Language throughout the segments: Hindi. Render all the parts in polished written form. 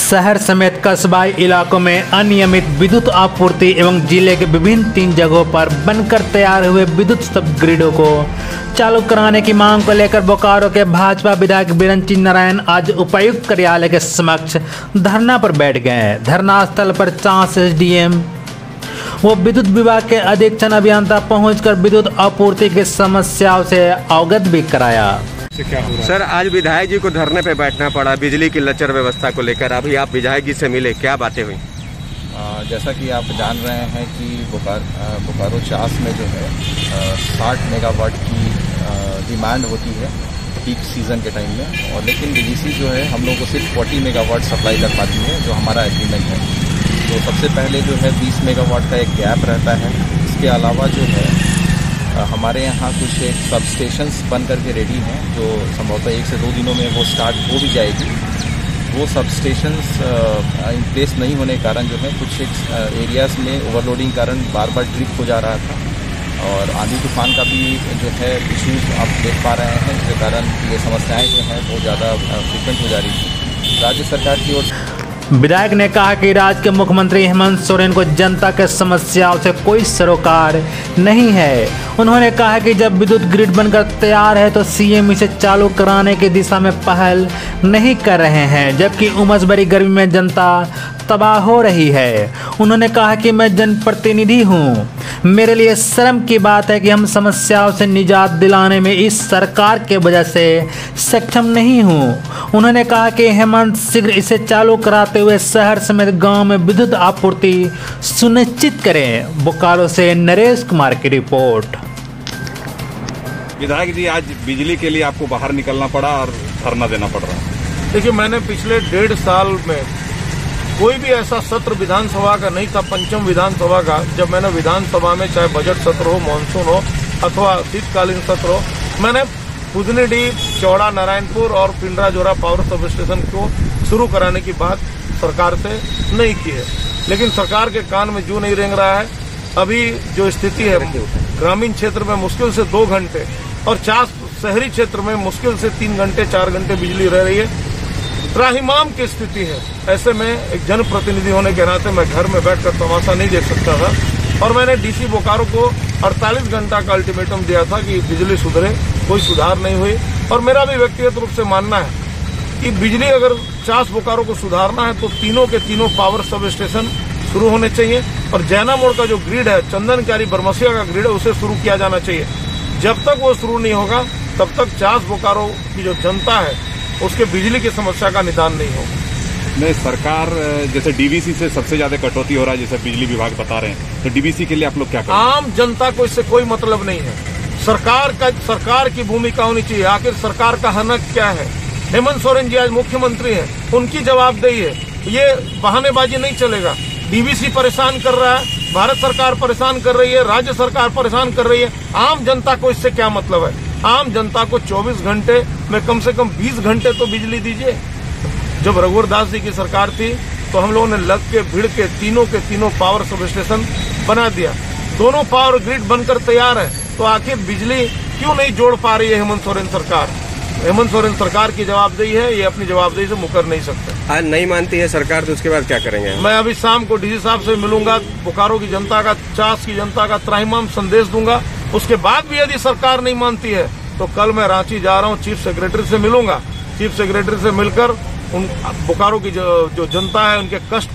शहर समेत कस्बाई इलाकों में अनियमित विद्युत आपूर्ति एवं जिले के विभिन्न 3 जगहों पर बनकर तैयार हुए विद्युत सब ग्रिडों को चालू कराने की मांग को लेकर बोकारो के भाजपा विधायक बिरंची नारायण आज उपायुक्त कार्यालय के समक्ष धरना पर बैठ गए। धरना स्थल पर 4 एसडीएम वो विद्युत विभाग के अधीक्षण अभियंता पहुंचकर विद्युत आपूर्ति की समस्याओं से अवगत भी कराया। क्या हो रहा है? सर, आज विधायक जी को धरने पे बैठना पड़ा बिजली की लचर व्यवस्था को लेकर। अभी आप विधायक जी से मिले, क्या बातें हुई? जैसा कि आप जान रहे हैं कि बोकारो चास में जो है 60 मेगावाट की डिमांड होती है पीक सीज़न के टाइम में, और लेकिन डीवीसी जो है हम लोग को सिर्फ 40 मेगावाट सप्लाई कर पाती है, जो हमारा एग्रीमेंट है। तो सबसे पहले जो है 20 मेगावाट का एक गैप रहता है। इसके अलावा जो है हमारे यहाँ कुछ एक सबस्टेशंस बन करके रेडी हैं, जो संभवतः 1 से 2 दिनों में वो स्टार्ट हो भी जाएगी। वो सबस्टेशंस इन प्लेस नहीं होने के कारण जो है कुछ एक एरियाज़ में ओवरलोडिंग कारण बार बार ट्रिप हो जा रहा था, और आंधी तूफान का भी जो है इश्यूज आप देख पा रहे हैं, जिसके कारण ये समस्याएं जो हैं बहुत ज़्यादा फ्रिक्वेंट हो जा रही थी। राज्य सरकार की ओर विधायक ने कहा कि राज्य के मुख्यमंत्री हेमंत सोरेन को जनता के समस्याओं से कोई सरोकार नहीं है। उन्होंने कहा कि जब विद्युत ग्रिड बनकर तैयार है तो सीएम इसे चालू कराने की दिशा में पहल नहीं कर रहे हैं, जबकि उमस भरी गर्मी में जनता तबाह हो रही है। उन्होंने कहा कि मैं जनप्रतिनिधि हूँ, मेरे लिए शर्म की बात है कि हम समस्याओं से निजात दिलाने में इस सरकार के वजह से सक्षम नहीं हूँ। उन्होंने कहा कि हेमंत शीघ्र इसे चालू कराते हुए शहर समेत गांव में विद्युत आपूर्ति सुनिश्चित करें। बोकारो से नरेश कुमार की रिपोर्ट। विधायक जी, आज बिजली के लिए आपको बाहर निकलना पड़ा और धरना देना पड़ रहा है। देखिए, मैंने पिछले 1.5 साल में कोई भी ऐसा सत्र विधानसभा का नहीं था, पंचम विधानसभा का, जब मैंने विधानसभा में चाहे बजट सत्र हो, मानसून हो अथवा शीतकालीन सत्र हो, मैंने पुदनीडीह, चौड़ा, नारायणपुर और पिंडरा जोरा पावर सब स्टेशन को शुरू कराने की बात सरकार से नहीं की है। लेकिन सरकार के कान में जू नहीं रेंग रहा है। अभी जो स्थिति है, ग्रामीण क्षेत्र में मुश्किल से 2 घंटे और शहरी क्षेत्र में मुश्किल से 3 घंटे 4 घंटे बिजली रह रही है। त्राहिमाम की स्थिति है। ऐसे में एक जनप्रतिनिधि होने के नाते मैं घर में बैठकर तमाशा नहीं देख सकता था, और मैंने डीसी बोकारो को 48 घंटा का अल्टीमेटम दिया था कि बिजली सुधरे। कोई सुधार नहीं हुई, और मेरा भी व्यक्तिगत रूप से मानना है कि बिजली अगर चास बोकारो को सुधारना है तो तीनों के तीनों पावर सब स्टेशन शुरू होने चाहिए, और जैना मोड़ का जो ग्रिड है, चंदन क्यारी बरमसिया का ग्रिड है, उसे शुरू किया जाना चाहिए। जब तक वो शुरू नहीं होगा तब तक चास बोकारो की जो जनता है उसके बिजली की समस्या का निदान नहीं होगा। नहीं, सरकार जैसे डीवीसी से सबसे ज्यादा कटौती हो रहा है, जैसे बिजली विभाग बता रहे हैं, तो डीवीसी के लिए आप लोग क्या करें? आम जनता को इससे कोई मतलब नहीं है। सरकार की भूमिका होनी चाहिए। आखिर सरकार का हनक क्या है? हेमंत सोरेन जी आज मुख्यमंत्री हैं, उनकी जवाबदेही है। ये बहानेबाजी नहीं चलेगा। डीवीसी परेशान कर रहा है, भारत सरकार परेशान कर रही है, राज्य सरकार परेशान कर रही है। आम जनता को इससे क्या मतलब है? आम जनता को 24 घंटे में कम से कम 20 घंटे तो बिजली दीजिए। जब रघुवर दास जी की सरकार थी तो हम लोगों ने लग के भिड़ के तीनों पावर सब स्टेशन बना दिया। दोनों पावर ग्रिड बनकर तैयार है, तो आखिर बिजली क्यों नहीं जोड़ पा रही है हेमंत सोरेन सरकार? हेमंत सोरेन सरकार की जवाबदेही है, ये अपनी जवाबदेही से मुकर नहीं सकते। आज नहीं मानती है सरकार, तो उसके बाद क्या करेंगे? मैं अभी शाम को डीसी साहब से मिलूंगा, बोकारो की जनता का, चास की जनता का त्राहिमाम संदेश दूंगा। उसके बाद भी यदि सरकार नहीं मानती है तो कल मैं रांची जा रहा हूं, चीफ सेक्रेटरी से मिलूंगा। चीफ सेक्रेटरी से मिलकर उन बोकारो की जो जनता है उनके कष्ट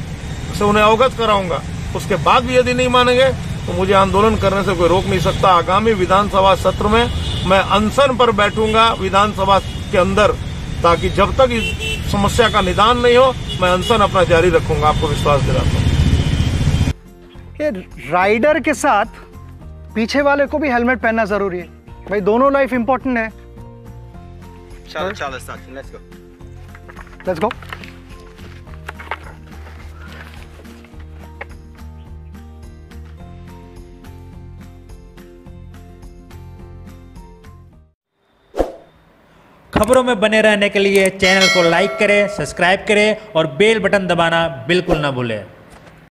से उन्हें अवगत कराऊंगा। उसके बाद भी यदि नहीं मानेंगे तो मुझे आंदोलन करने से कोई रोक नहीं सकता। आगामी विधानसभा सत्र में मैं अनशन पर बैठूंगा विधानसभा के अंदर, ताकि जब तक इस समस्या का निदान नहीं हो मैं अनशन अपना जारी रखूंगा। आपको विश्वास दिलाता हूँ। ये राइडर के साथ पीछे वाले को भी हेलमेट पहनना जरूरी है भाई, दोनों लाइफ इंपॉर्टेंट है। चलो लेट्स गो। खबरों में बने रहने के लिए चैनल को लाइक करें, सब्सक्राइब करें और बेल बटन दबाना बिल्कुल ना भूलें।